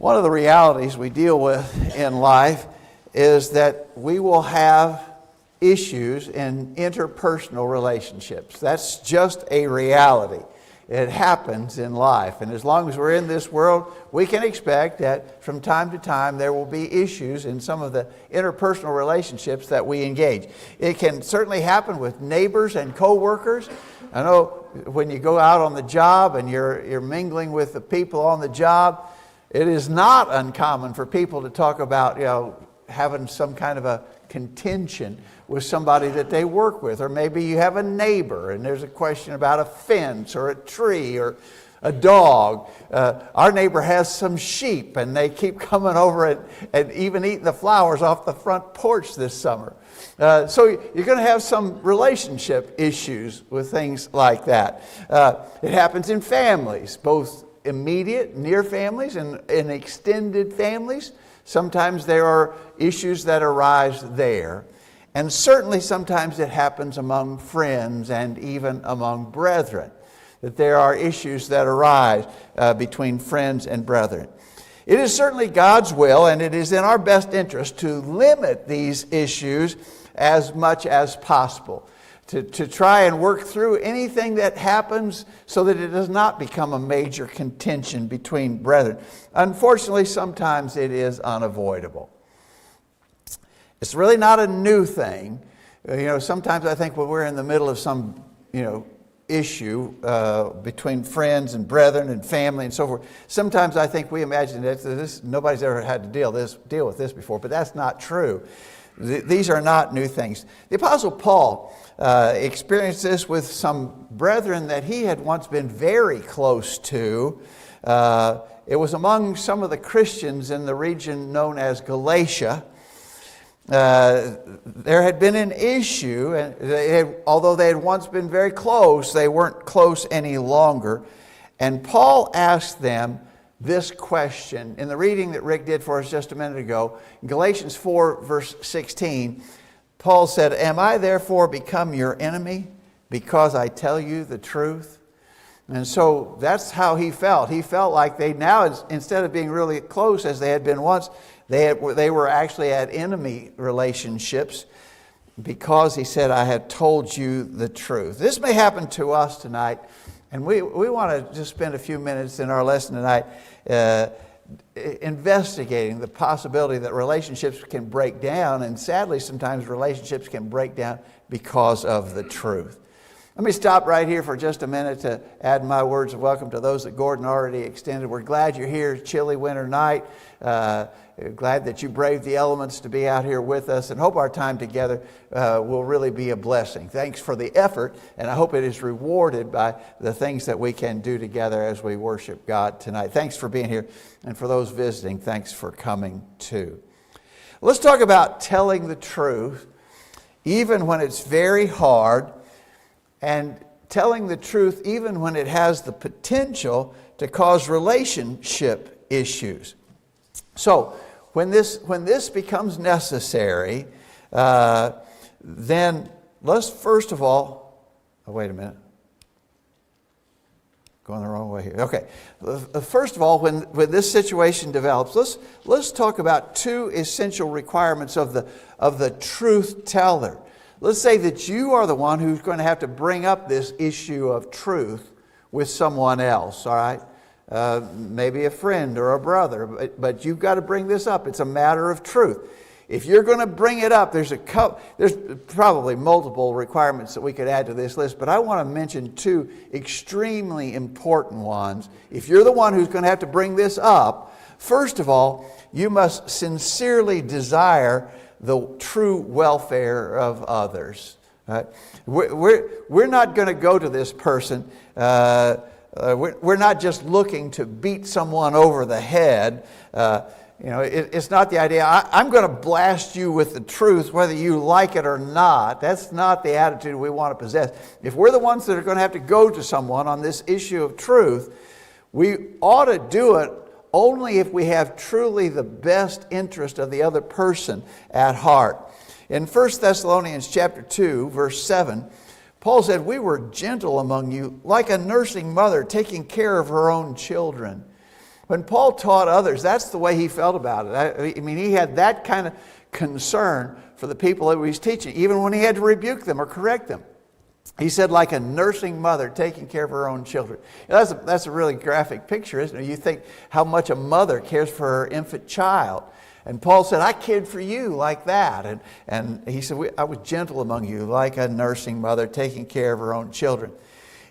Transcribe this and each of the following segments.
One of the realities we deal with in life is that we will have issues in interpersonal relationships. That's just a reality. It happens in life. And as long as we're in this world, we can expect that from time to time there will be issues in some of the interpersonal relationships that we engage. It can certainly happen with neighbors and co-workers. I know when you go out on the job and you're mingling with the people on the job, it is not uncommon for people to talk about, having some kind of a contention with somebody that they work with. Or maybe you have a neighbor and there's a question about a fence or a tree or a dog. Our neighbor has some sheep and they keep coming over and even eating the flowers off the front porch this summer. So you're going to have some relationship issues with things like that. It happens in families, both immediate, near families and in extended families. Sometimes there are issues that arise there. And certainly sometimes it happens among friends and even among brethren, that there are issues that arise between friends and brethren. It is certainly God's will, and it is in our best interest to limit these issues as much as possible, to try and work through anything that happens so that it does not become a major contention between brethren. Unfortunately, sometimes it is unavoidable. It's really not a new thing. Sometimes I think when we're in the middle of some, issue between friends and brethren and family and so forth, sometimes I think we imagine that nobody's ever had to deal with this before, but that's not true. These are not new things. The Apostle Paul experienced this with some brethren that he had once been very close to. It was among some of the Christians in the region known as Galatia. There had been an issue, and although they had once been very close, they weren't close any longer. And Paul asked them this question in the reading that Rick did for us just a minute ago. In Galatians 4, verse 16, Paul said, "Am I therefore become your enemy because I tell you the truth?" And so that's how he felt. He felt like they now, instead of being really close as they had been once, they were actually at enemy relationships because he said, "I have told you the truth." This may happen to us tonight, and we want to just spend a few minutes in our lesson tonight investigating the possibility that relationships can break down, and sadly sometimes relationships can break down because of the truth. Let me stop right here for just a minute to add my words of welcome to those that Gordon already extended. We're glad you're here, chilly winter night. Glad that you braved the elements to be out here with us, and hope our time together will really be a blessing. Thanks for the effort, and I hope it is rewarded by the things that we can do together as we worship God tonight. Thanks for being here, and for those visiting, thanks for coming too. Let's talk about telling the truth, even when it's very hard, and telling the truth even when it has the potential to cause relationship issues. So, when this becomes necessary, then let's first of all, wait a minute. Going the wrong way here. Okay. First of all, when this situation develops, let's talk about two essential requirements of the truth teller. Let's say that you are the one who's going to have to bring up this issue of truth with someone else, all right? Maybe a friend or a brother, but you've got to bring this up. It's a matter of truth. If you're going to bring it up, there's probably multiple requirements that we could add to this list, but I want to mention two extremely important ones. If you're the one who's going to have to bring this up, first of all, you must sincerely desire the true welfare of others. Right? We're not going to go to this person. We're not just looking to beat someone over the head. It's not the idea, I'm going to blast you with the truth whether you like it or not. That's not the attitude we want to possess. If we're the ones that are going to have to go to someone on this issue of truth, we ought to do it only if we have truly the best interest of the other person at heart. In 1 Thessalonians chapter 2, verse 7, Paul said, "We were gentle among you, like a nursing mother taking care of her own children." When Paul taught others, that's the way he felt about it. I mean, he had that kind of concern for the people that he was teaching, even when he had to rebuke them or correct them. He said, like a nursing mother taking care of her own children. That's a really graphic picture, isn't it? You think how much a mother cares for her infant child. And Paul said, I cared for you like that. And he said, I was gentle among you, like a nursing mother taking care of her own children.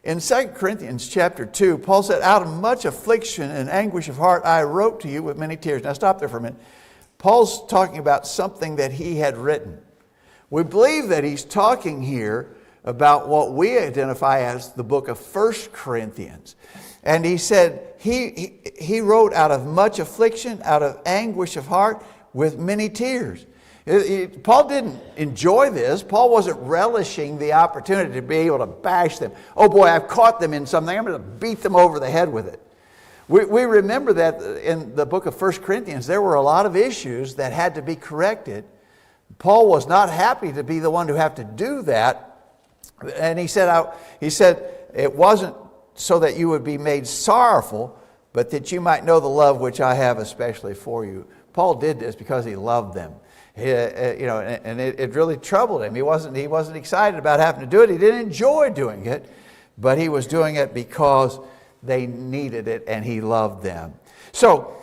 In 2 Corinthians chapter 2, Paul said, out of much affliction and anguish of heart, I wrote to you with many tears. Now stop there for a minute. Paul's talking about something that he had written. We believe that he's talking here about what we identify as the book of 1 Corinthians. And he said he wrote out of much affliction, out of anguish of heart, with many tears. Paul didn't enjoy this. Paul wasn't relishing the opportunity to be able to bash them. Oh boy, I've caught them in something. I'm going to beat them over the head with it. We remember that in the book of 1 Corinthians, there were a lot of issues that had to be corrected. Paul was not happy to be the one to have to do that. And he said, it wasn't so that you would be made sorrowful, but that you might know the love which I have especially for you. Paul did this because he loved them. And it really troubled him. He wasn't excited about having to do it. He didn't enjoy doing it, but he was doing it because they needed it and he loved them. So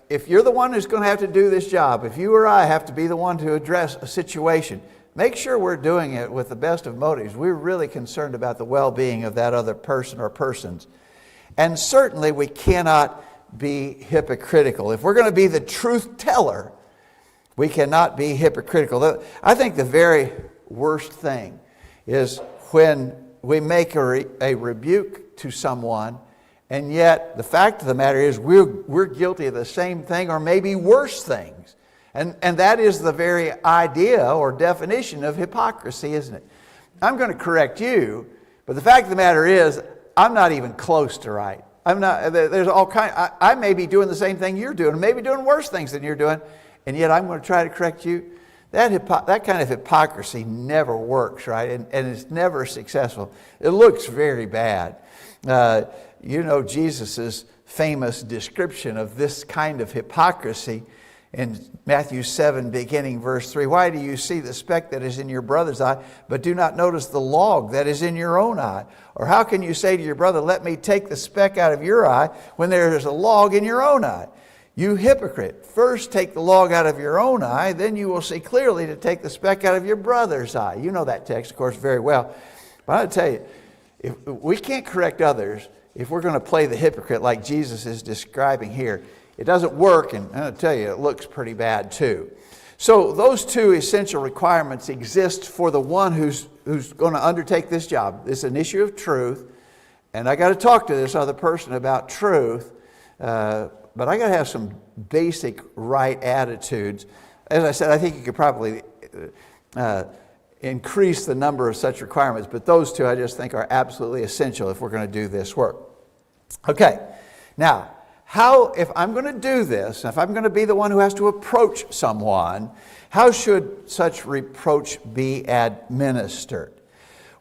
if you're the one who's going to have to do this job, if you or I have to be the one to address a situation, make sure we're doing it with the best of motives. We're really concerned about the well-being of that other person or persons. And certainly we cannot be hypocritical. If we're going to be the truth teller, we cannot be hypocritical. I think the very worst thing is when we make a rebuke to someone, and yet the fact of the matter is we're guilty of the same thing or maybe worse things. And that is the very idea or definition of hypocrisy, isn't it? I'm going to correct you, but the fact of the matter is I'm not even close to right. There's all kind. I may be doing the same thing you're doing, maybe doing worse things than you're doing, and yet I'm going to try to correct you. That kind of hypocrisy never works, right? And it's never successful. It looks very bad. Jesus' famous description of this kind of hypocrisy in Matthew 7, beginning verse 3. Why do you see the speck that is in your brother's eye, but do not notice the log that is in your own eye? Or how can you say to your brother, let me take the speck out of your eye, when there is a log in your own eye? You hypocrite, first take the log out of your own eye, then you will see clearly to take the speck out of your brother's eye. You know that text, of course, very well. But I'll tell you, if we can't correct others if we're going to play the hypocrite like Jesus is describing here. It doesn't work, and I'll tell you, it looks pretty bad too. So those two essential requirements exist for the one who's going to undertake this job. It's an issue of truth, and I got to talk to this other person about truth, but I got to have some basic right attitudes. As I said, I think you could probably increase the number of such requirements, but those two I just think are absolutely essential if we're going to do this work. Okay, now, if I'm going to do this, if I'm going to be the one who has to approach someone, how should such reproach be administered?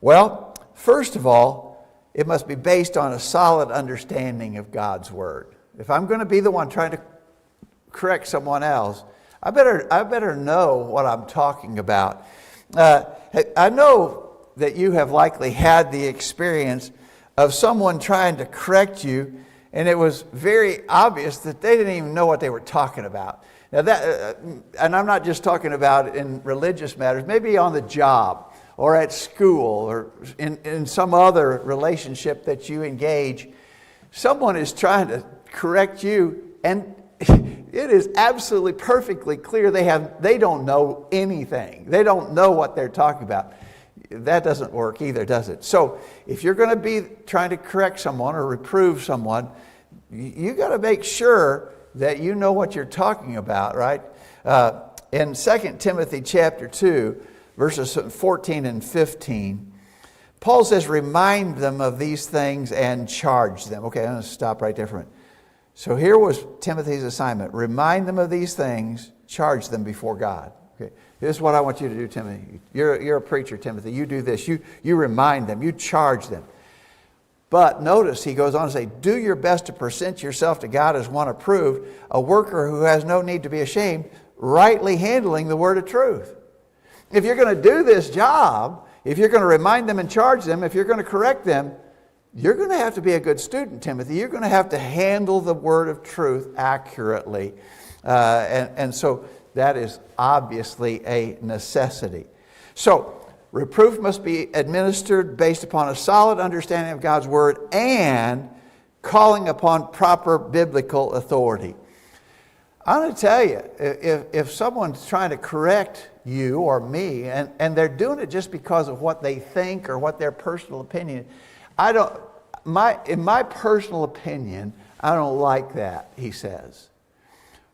Well, first of all, it must be based on a solid understanding of God's Word. If I'm going to be the one trying to correct someone else, I better know what I'm talking about. I know that you have likely had the experience of someone trying to correct you, and it was very obvious that they didn't even know what they were talking about. Now and I'm not just talking about in religious matters, maybe on the job or at school or in some other relationship that you engage. Someone is trying to correct you, and it is absolutely perfectly clear they don't know anything. They don't know what they're talking about. That doesn't work either, does it? So if you're going to be trying to correct someone or reprove someone, you got to make sure that you know what you're talking about, right? In 2 Timothy chapter 2, verses 14 and 15, Paul says, remind them of these things and charge them. Okay, I'm going to stop right there for a minute. So here was Timothy's assignment. Remind them of these things, charge them before God. Okay, this is what I want you to do, Timothy. You're a preacher, Timothy. You do this. You remind them. You charge them. But notice he goes on to say, do your best to present yourself to God as one approved, a worker who has no need to be ashamed, rightly handling the word of truth. If you're going to do this job, if you're going to remind them and charge them, if you're going to correct them, you're going to have to be a good student, Timothy. You're going to have to handle the word of truth accurately. And so that is obviously a necessity. So, reproof must be administered based upon a solid understanding of God's word and calling upon proper biblical authority. I'm going to tell you, if someone's trying to correct you or me, and they're doing it just because of what they think or what their personal opinion, in my personal opinion, I don't like that, he says.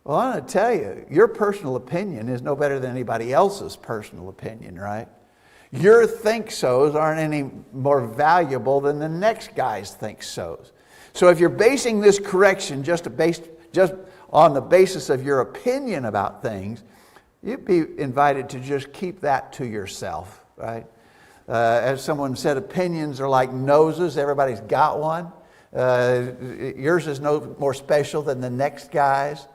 Well, I'm going to tell you, your personal opinion is no better than anybody else's personal opinion, right? Your think-sos aren't any more valuable than the next guy's think-sos. So if you're basing this correction just on the basis of your opinion about things, you'd be invited to just keep that to yourself, right? As someone said, opinions are like noses. Everybody's got one. Yours is no more special than the next guy's.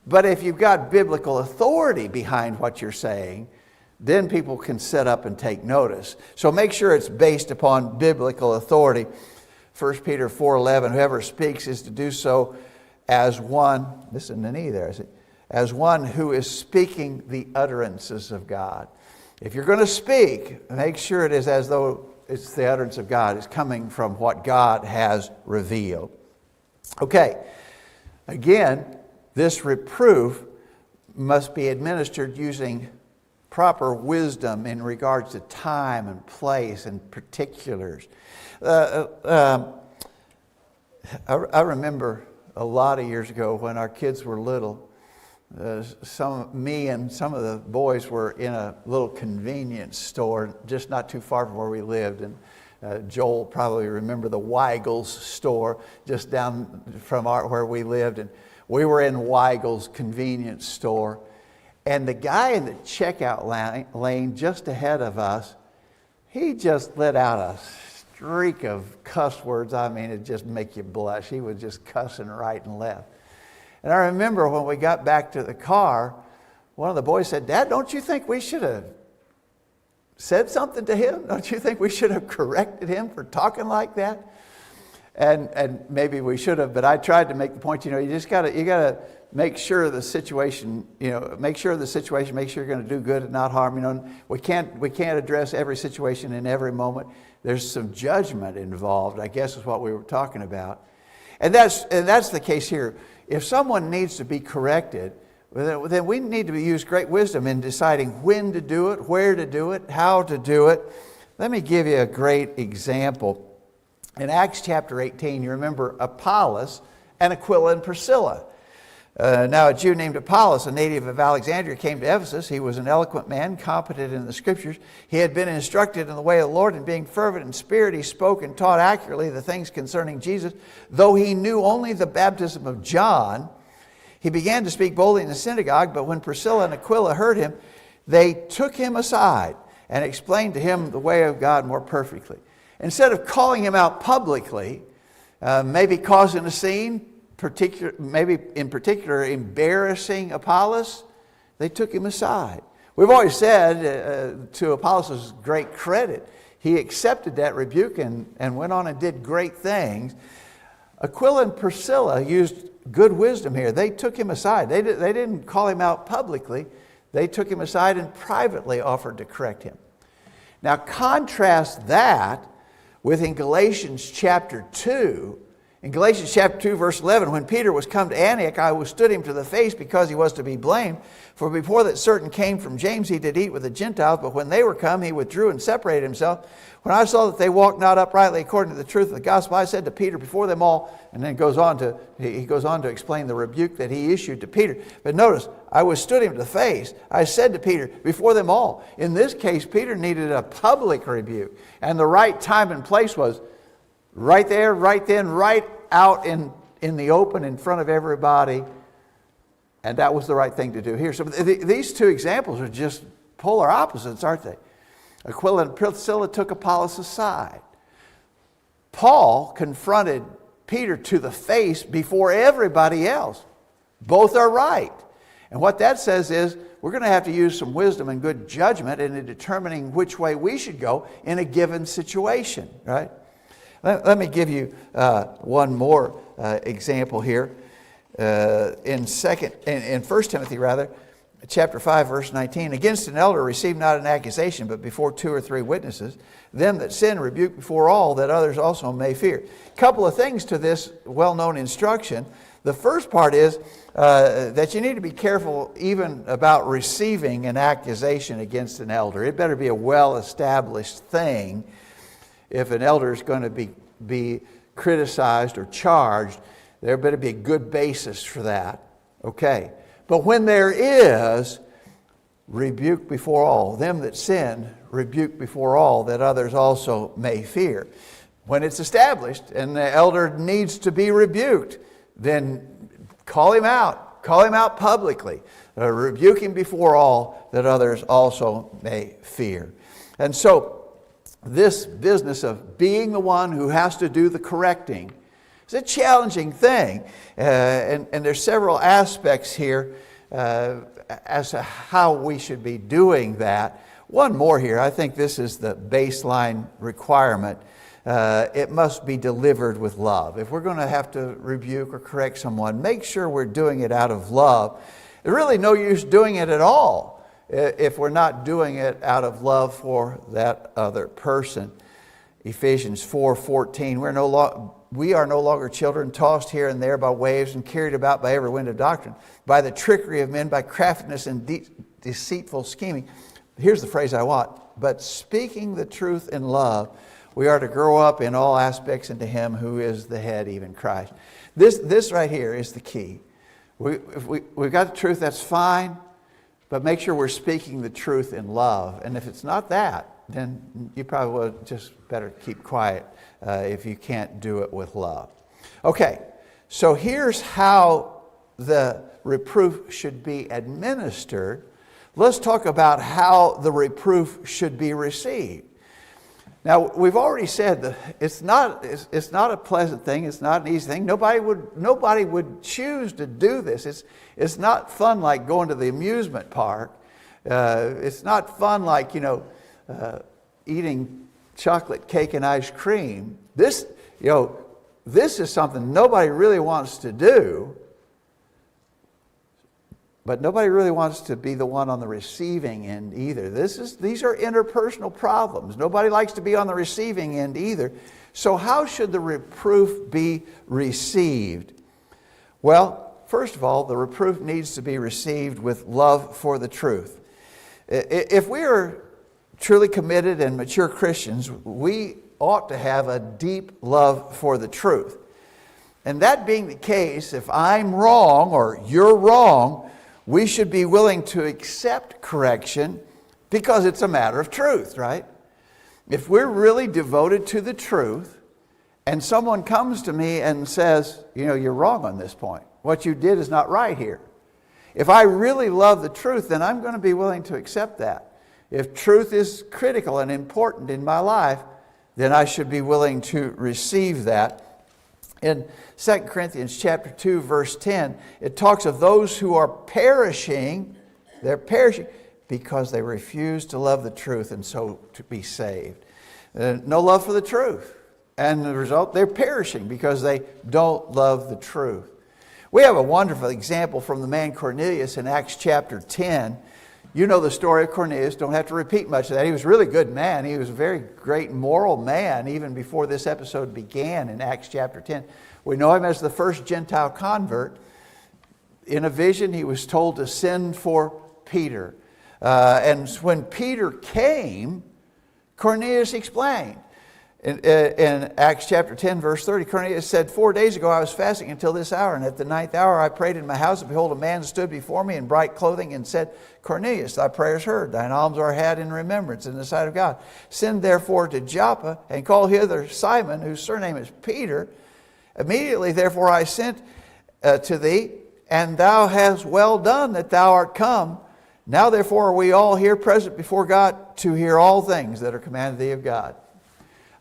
But if you've got biblical authority behind what you're saying, then people can sit up and take notice. So make sure it's based upon biblical authority. 1 Peter 4:11, whoever speaks is to do so as one, this isn't an E there, is it? As one who is speaking the utterances of God. If you're going to speak, make sure it is as though it's the utterance of God. It's coming from what God has revealed. Okay, again, this reproof must be administered using proper wisdom in regards to time and place and particulars. I remember a lot of years ago when our kids were little, me and some of the boys were in a little convenience store just not too far from where we lived. And Joel probably remember the Weigel's store just down from where we lived. And we were in Weigel's convenience store. And the guy in the checkout lane just ahead of us, he just let out a streak of cuss words. I mean, it just make you blush. He was just cussing right and left. And I remember when we got back to the car, one of the boys said, "Dad, don't you think we should have said something to him? Don't you think we should have corrected him for talking like that?" And maybe we should have, but I tried to make the point, you gotta make sure the situation, make sure you're going to do good and not harm. We can't address every situation in every moment. There's some judgment involved, I guess is what we were talking about. And that's the case here. If someone needs to be corrected, then we need to use great wisdom in deciding when to do it, where to do it, how to do it. Let me give you a great example. In Acts chapter 18, you remember Apollos and Aquila and Priscilla. Now a Jew named Apollos, a native of Alexandria, came to Ephesus. He was an eloquent man, competent in the Scriptures. He had been instructed in the way of the Lord, and being fervent in spirit, he spoke and taught accurately the things concerning Jesus. Though he knew only the baptism of John, he began to speak boldly in the synagogue. But when Priscilla and Aquila heard him, they took him aside and explained to him the way of God more perfectly. Instead of calling him out publicly, maybe causing a scene, maybe in particular embarrassing Apollos, they took him aside. We've always said, to Apollos' great credit, he accepted that rebuke and went on and did great things. Aquila and Priscilla used good wisdom here. They took him aside. They didn't call him out publicly. They took him aside and privately offered to correct him. Now contrast that with in Galatians chapter 2. In Galatians chapter 2, verse 11, when Peter was come to Antioch, I withstood him to the face because he was to be blamed. For before that certain came from James, he did eat with the Gentiles. But when they were come, he withdrew and separated himself. When I saw that they walked not uprightly according to the truth of the gospel, I said to Peter before them all, and then he goes on to explain the rebuke that he issued to Peter. But notice, I withstood him to the face. I said to Peter before them all. In this case, Peter needed a public rebuke. And the right time and place was right there, right then, right out in the open in front of everybody. And that was the right thing to do here. So these two examples are just polar opposites, aren't they? Aquila and Priscilla took Apollos aside. Paul confronted Peter to the face before everybody else. Both are right. And what that says is we're going to have to use some wisdom and good judgment in determining which way we should go in a given situation, right? Let me give you one more example here. In 1 Timothy, chapter 5, verse 19, against an elder receive not an accusation, but before 2 or 3 witnesses, them that sin rebuke before all, that others also may fear. A couple of things to this well-known instruction. The first part is that you need to be careful even about receiving an accusation against an elder. It better be a well-established thing. If an elder is going to be criticized or charged, there better be a good basis for that. Okay. But when there is, rebuke before all. Them that sin, rebuke before all, that others also may fear. When it's established and the elder needs to be rebuked, then call him out. Call him out publicly. Rebuke him before all, that others also may fear. And so, this business of being the one who has to do the correcting is a challenging thing. And there's several aspects here as to how we should be doing that. One more here. I think this is the baseline requirement. It must be delivered with love. If we're going to have to rebuke or correct someone, make sure we're doing it out of love. There's really no use doing it at all if we're not doing it out of love for that other person. Ephesians 4:14, we are no longer children, tossed here and there by waves and carried about by every wind of doctrine, by the trickery of men, by craftiness and deceitful scheming. Here's the phrase I want. But speaking the truth in love, we are to grow up in all aspects into Him who is the head, even Christ. This right here is the key. If we've got the truth, that's fine. But make sure we're speaking the truth in love. And if it's not that, then you probably would just better keep quiet if you can't do it with love. Okay, so here's how the reproof should be administered. Let's talk about how the reproof should be received. Now, we've already said that it's not a pleasant thing. It's not an easy thing. Nobody would choose to do this. It's not fun like going to the amusement park. It's not fun like, eating chocolate cake and ice cream. This is something nobody really wants to do. But nobody really wants to be the one on the receiving end either. These are interpersonal problems. Nobody likes to be on the receiving end either. So how should the reproof be received? Well, first of all, the reproof needs to be received with love for the truth. If we are truly committed and mature Christians, we ought to have a deep love for the truth. And that being the case, if I'm wrong or you're wrong, we should be willing to accept correction because it's a matter of truth, right? If we're really devoted to the truth and someone comes to me and says, you're wrong on this point. What you did is not right here. If I really love the truth, then I'm going to be willing to accept that. If truth is critical and important in my life, then I should be willing to receive that. In 2 Corinthians chapter 2, verse 10, it talks of those who are perishing. They're perishing because they refuse to love the truth and so to be saved. No love for the truth. And the result, they're perishing because they don't love the truth. We have a wonderful example from the man Cornelius in Acts chapter 10. You know the story of Cornelius. Don't have to repeat much of that. He was a really good man. He was a very great moral man even before this episode began in Acts chapter 10. We know him as the first Gentile convert. In a vision, he was told to send for Peter. And when Peter came, Cornelius explained. In Acts chapter 10, verse 30, Cornelius said, 4 days ago I was fasting until this hour, and at the 9th hour I prayed in my house, and behold, a man stood before me in bright clothing and said, Cornelius, thy prayer is heard, thine alms are had in remembrance in the sight of God. Send therefore to Joppa, and call hither Simon, whose surname is Peter. Immediately therefore I sent to thee, and thou hast well done that thou art come. Now therefore are we all here present before God to hear all things that are commanded thee of God.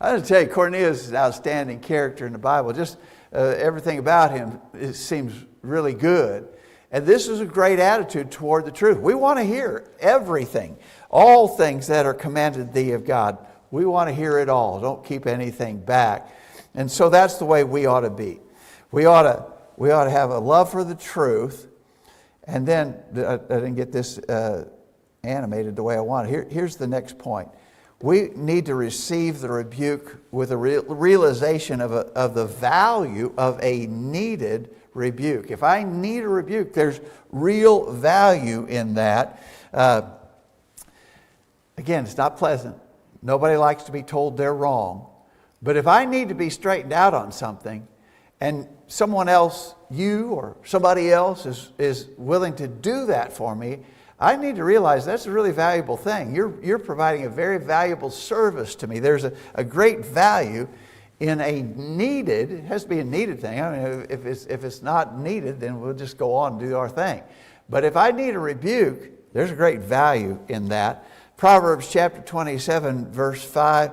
I want to tell you, Cornelius is an outstanding character in the Bible. Just everything about him, it seems really good. And this is a great attitude toward the truth. We want to hear everything, all things that are commanded thee of God. We want to hear it all. Don't keep anything back. And so that's the way we ought to be. We ought to have a love for the truth. And then, I didn't get this animated the way I wanted. Here's the next point. We need to receive the rebuke with a realization of the value of a needed rebuke. If I need a rebuke, there's real value in that. Again, it's not pleasant. Nobody likes to be told they're wrong. But if I need to be straightened out on something, and someone else, you or somebody else, is willing to do that for me, I need to realize that's a really valuable thing. You're providing a very valuable service to me. There's a great value in a needed, it has to be a needed thing. I mean, if it's not needed, then we'll just go on and do our thing. But if I need a rebuke, there's a great value in that. Proverbs chapter 27, verse 5,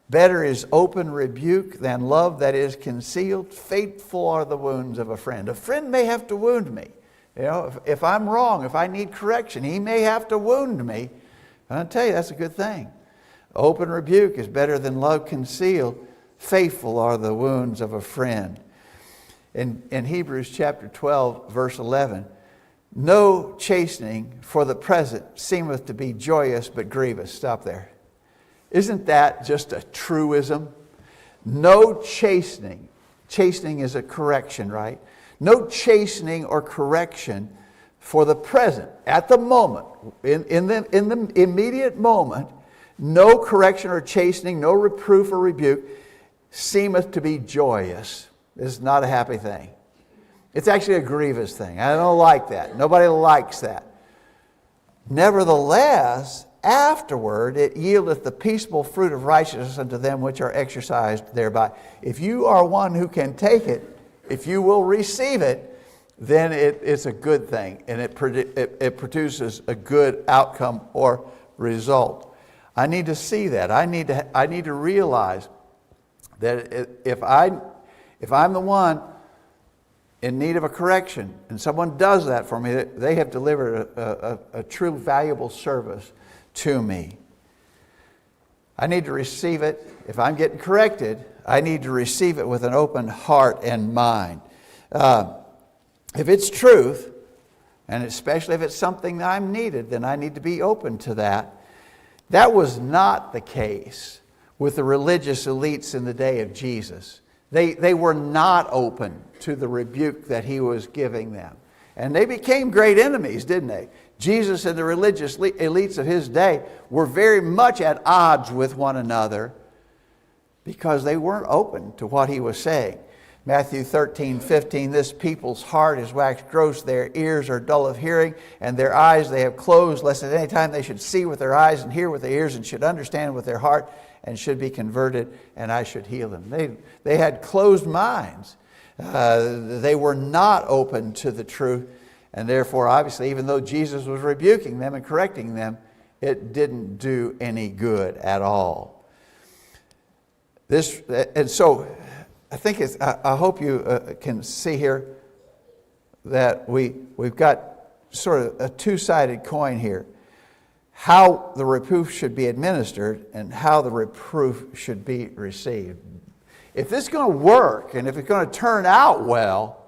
better is open rebuke than love that is concealed. Faithful are the wounds of a friend. A friend may have to wound me. You know, if I'm wrong, if I need correction, he may have to wound me. And I'll tell you, that's a good thing. Open rebuke is better than love concealed. Faithful are the wounds of a friend. In Hebrews chapter 12, verse 11, no chastening for the present seemeth to be joyous but grievous. Stop there. Isn't that just a truism? No chastening. Chastening is a correction, right? No chastening or correction for the present, at the moment, in the immediate moment, no correction or chastening, no reproof or rebuke seemeth to be joyous. This is not a happy thing. It's actually a grievous thing. I don't like that. Nobody likes that. Nevertheless, afterward it yieldeth the peaceable fruit of righteousness unto them which are exercised thereby. If you are one who can take it, if you will receive it, then it's a good thing, and it produces a good outcome or result. I need to see that. I need to realize that if I'm the one in need of a correction, and someone does that for me, they have delivered a true valuable service to me. I need to receive it. If I'm getting corrected, I need to receive it with an open heart and mind. If it's truth, and especially if it's something that I'm needed, then I need to be open to that. That was not the case with the religious elites in the day of Jesus. They were not open to the rebuke that he was giving them. And they became great enemies, didn't they? Jesus and the religious elites of his day were very much at odds with one another because they weren't open to what he was saying. Matthew 13:15, this people's heart is waxed gross, their ears are dull of hearing, and their eyes they have closed, lest at any time they should see with their eyes and hear with their ears and should understand with their heart and should be converted, and I should heal them. They had closed minds. They were not open to the truth, and therefore, obviously, even though Jesus was rebuking them and correcting them, it didn't do any good at all. And so, I think I hope you can see here that we've got sort of a two-sided coin here. How the reproof should be administered and how the reproof should be received. If this is going to work and if it's going to turn out well,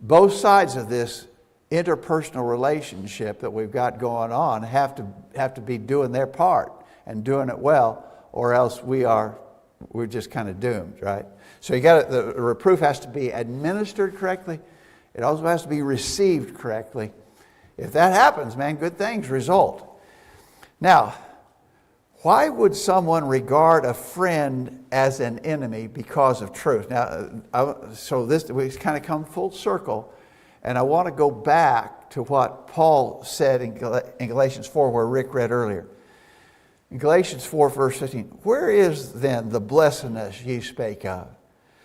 both sides of this interpersonal relationship that we've got going on have to be doing their part and doing it well, or else we're just kind of doomed, right? So the reproof has to be administered correctly. It also has to be received correctly. If that happens, man, good things result. Now, why would someone regard a friend as an enemy because of truth? Now, we kind of come full circle, and I want to go back to what Paul said in Galatians 4, where Rick read earlier. In Galatians 4, verse 15, where is then the blessedness ye spake of?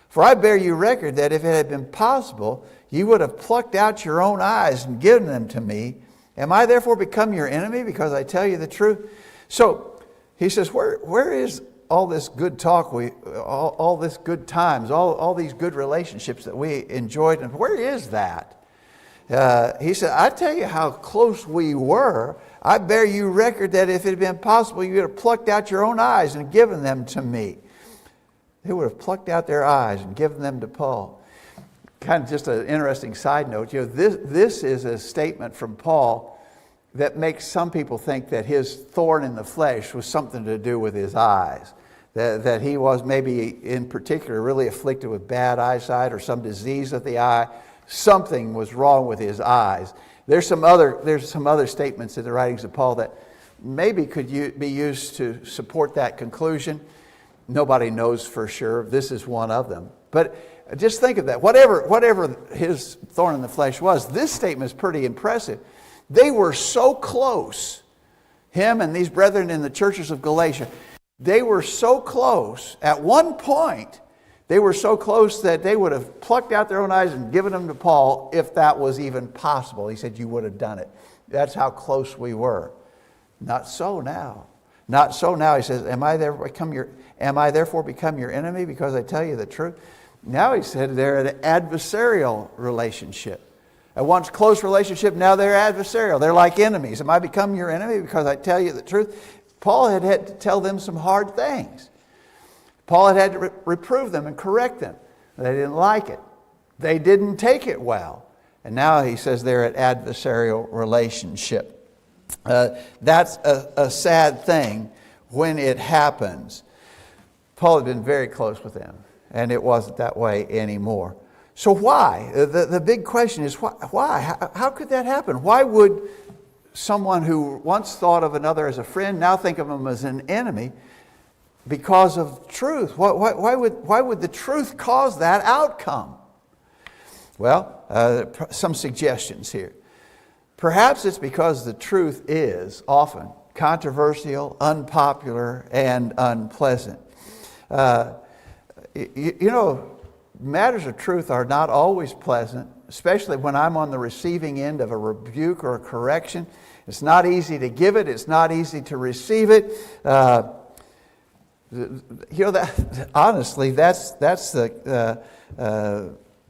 For I bear you record that if it had been possible, ye would have plucked out your own eyes and given them to me. Am I therefore become your enemy because I tell you the truth? So he says, where is this good talk, all this good times, all these good relationships that we enjoyed, and where is that? He said, I tell you how close we were. I bear you record that if it had been possible, you would have plucked out your own eyes and given them to me. They would have plucked out their eyes and given them to Paul. Kind of just an interesting side note. This is a statement from Paul that makes some people think that his thorn in the flesh was something to do with his eyes. That he was maybe in particular really afflicted with bad eyesight or some disease of the eye. Something was wrong with his eyes. There's some other statements in the writings of Paul that maybe could be used to support that conclusion. Nobody knows for sure. This is one of them. But just think of that. Whatever his thorn in the flesh was, this statement is pretty impressive. They were so close, him and these brethren in the churches of Galatia, they were so close. At one point, they were so close that they would have plucked out their own eyes and given them to Paul if that was even possible. He said, you would have done it. That's how close we were. Not so now. Not so now. He says, am I therefore become your enemy because I tell you the truth? Now he said they're an adversarial relationship. At once close relationship, now they're adversarial. They're like enemies. Am I become your enemy because I tell you the truth? Paul had to tell them some hard things. Paul had to reprove them and correct them. They didn't like it. They didn't take it well. And now he says they're an adversarial relationship. That's a sad thing when it happens. Paul had been very close with them, and it wasn't that way anymore. So why? The big question is why? How could that happen? Why would someone who once thought of another as a friend now think of him as an enemy because of truth? Why would the truth cause that outcome? Well, some suggestions here. Perhaps it's because the truth is often controversial, unpopular, and unpleasant. Matters of truth are not always pleasant, especially when I'm on the receiving end of a rebuke or a correction. It's not easy to give it. It's not easy to receive it. Honestly, that's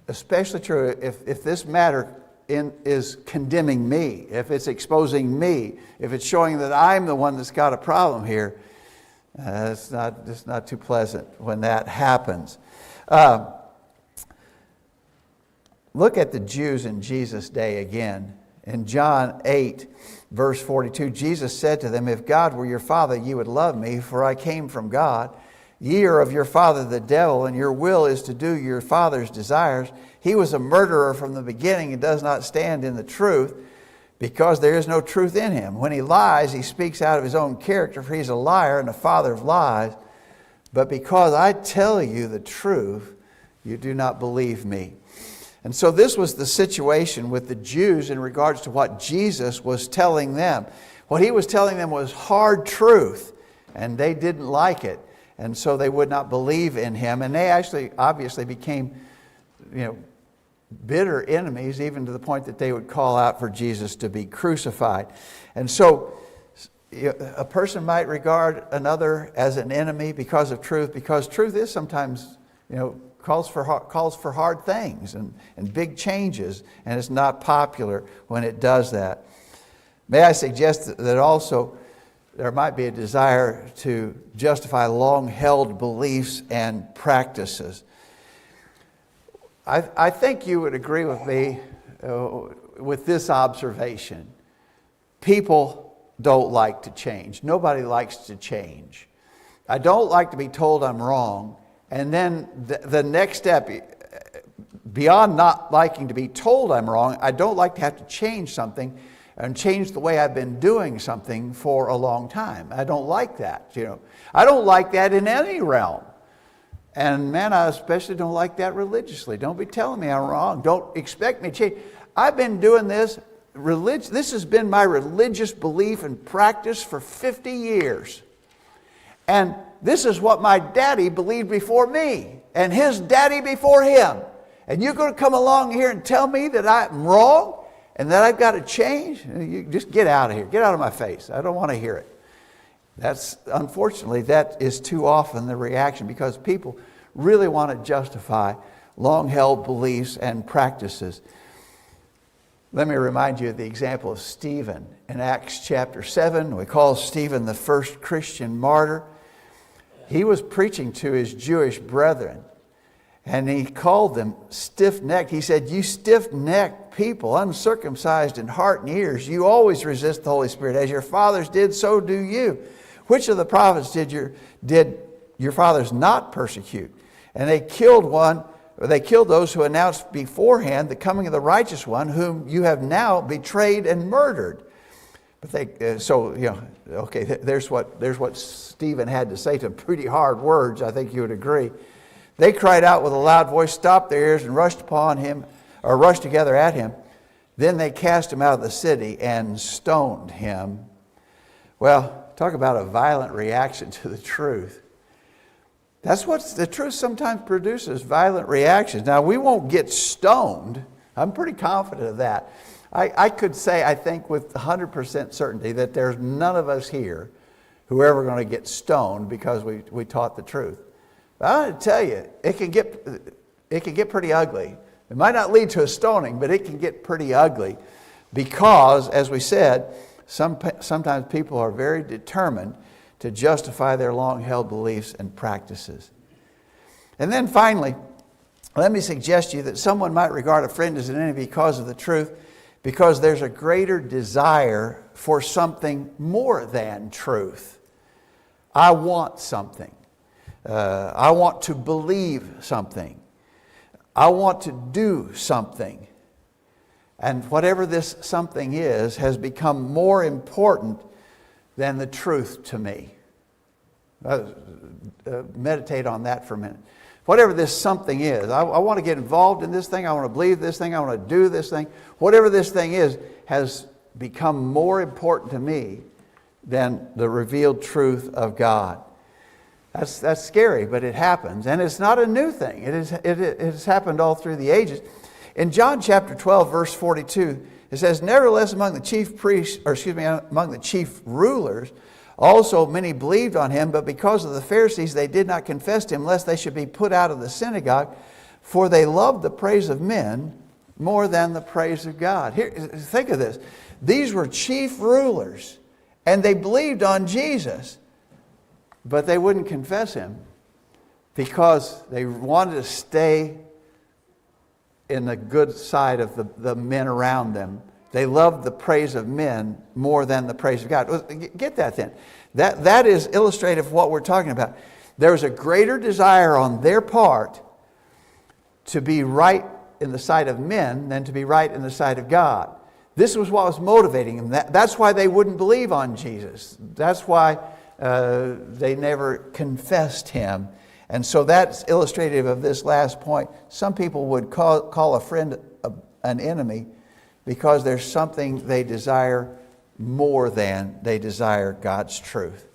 especially true if this matter is condemning me, if it's exposing me, if it's showing that I'm the one that's got a problem here. It's not too pleasant when that happens. Look at the Jews in Jesus' day again. In John 8, verse 42, Jesus said to them, if God were your father, you would love me, for I came from God. Ye are of your father the devil, and your will is to do your father's desires. He was a murderer from the beginning and does not stand in the truth, because there is no truth in him. When he lies, he speaks out of his own character, for he's a liar and a father of lies. But because I tell you the truth, you do not believe me. And so this was the situation with the Jews in regards to what Jesus was telling them. What he was telling them was hard truth, and they didn't like it. And so they would not believe in him. And they actually obviously became, bitter enemies, even to the point that they would call out for Jesus to be crucified. And so a person might regard another as an enemy because of truth, because truth is sometimes, calls for hard things and big changes, and it's not popular when it does that. May I suggest that also there might be a desire to justify long-held beliefs and practices. I think you would agree with me with this observation. People don't like to change. Nobody likes to change. I don't like to be told I'm wrong. And then the next step, beyond not liking to be told I'm wrong, I don't like to have to change something and change the way I've been doing something for a long time. I don't like that, I don't like that in any realm. And man, I especially don't like that religiously. Don't be telling me I'm wrong. Don't expect me to change. I've been doing this. This has been my religious belief and practice for 50 years. And this is what my daddy believed before me, and his daddy before him. And you're going to come along here and tell me that I'm wrong and that I've got to change? You just get out of here. Get out of my face. I don't want to hear it. Unfortunately, that is too often the reaction, because people really want to justify long-held beliefs and practices. Let me remind you of the example of Stephen in Acts chapter 7. We call Stephen the first Christian martyr. He was preaching to his Jewish brethren, and he called them stiff-necked. He said, "You stiff-necked people, uncircumcised in heart and ears, you always resist the Holy Spirit. As your fathers did, so do you. Which of the prophets did your fathers not persecute? And they killed those who announced beforehand the coming of the righteous one, whom you have now betrayed and murdered." But there's what Stephen had to say to them. Pretty hard words, I think you would agree. They cried out with a loud voice, stopped their ears, and rushed together at him. Then they cast him out of the city and stoned him. Well, talk about a violent reaction to the truth. That's what the truth sometimes produces, violent reactions. Now, we won't get stoned. I'm pretty confident of that. I could say, I think with 100% certainty, that there's none of us here who are ever going to get stoned because we taught the truth. But I want to tell you, it can get pretty ugly. It might not lead to a stoning, but it can get pretty ugly because, as we said, sometimes people are very determined to justify their long-held beliefs and practices. And then finally, let me suggest to you that someone might regard a friend as an enemy because of the truth, because there's a greater desire for something more than truth. I want something. I want to believe something. I want to do something. And whatever this something is has become more important than the truth to me. Meditate on that for a minute. Whatever this something is, I want to get involved in this thing. I want to believe this thing. I want to do this thing. Whatever this thing is has become more important to me than the revealed truth of God. That's scary, but it happens. And it's not a new thing. It has happened all through the ages. In John chapter 12, verse 42, it says, "Nevertheless, among the chief rulers, also many believed on him, but because of the Pharisees, they did not confess him, lest they should be put out of the synagogue, for they loved the praise of men more than the praise of God." Here, think of this. These were chief rulers, and they believed on Jesus, but they wouldn't confess him because they wanted to stay in the good side of the men around them. They loved the praise of men more than the praise of God. Get that then. That is illustrative of what we're talking about. There was a greater desire on their part to be right in the sight of men than to be right in the sight of God. This was what was motivating them. That's why they wouldn't believe on Jesus. That's why they never confessed him. And so that's illustrative of this last point. Some people would call a friend an enemy because there's something they desire more than they desire God's truth.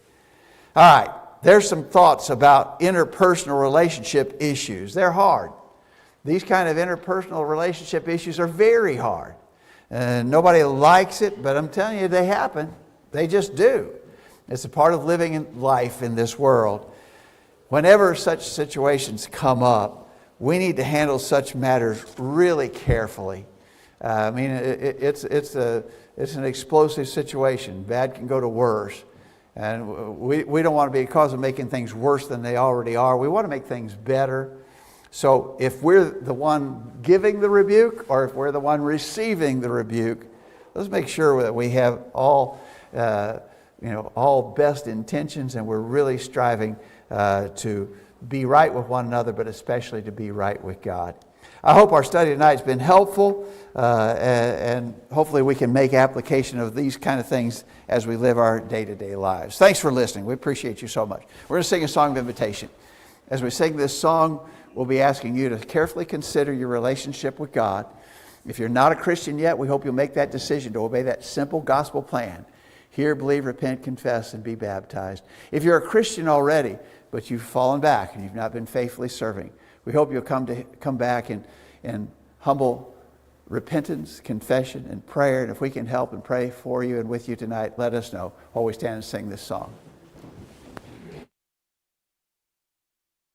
All right, there's some thoughts about interpersonal relationship issues. They're hard. These kind of interpersonal relationship issues are very hard. Nobody likes it, but I'm telling you, they happen. They just do. It's a part of living in life in this world. Whenever such situations come up, we need to handle such matters really carefully. I mean, it's an explosive situation. Bad can go to worse. And we don't want to be a cause of making things worse than they already are. We want to make things better. So if we're the one giving the rebuke or if we're the one receiving the rebuke, let's make sure that we have all best intentions and we're really striving to be right with one another, but especially to be right with God. I hope our study tonight has been helpful, and hopefully we can make application of these kind of things as we live our day-to-day lives. Thanks for listening. We appreciate you so much. We're going to sing a song of invitation. As we sing this song, we'll be asking you to carefully consider your relationship with God. If you're not a Christian yet, we hope you'll make that decision to obey that simple gospel plan. Hear, believe, repent, confess, and be baptized. If you're a Christian already, but you've fallen back and you've not been faithfully serving, we hope you'll come back in humble repentance, confession, and prayer. And if we can help and pray for you and with you tonight, let us know while we stand and sing this song.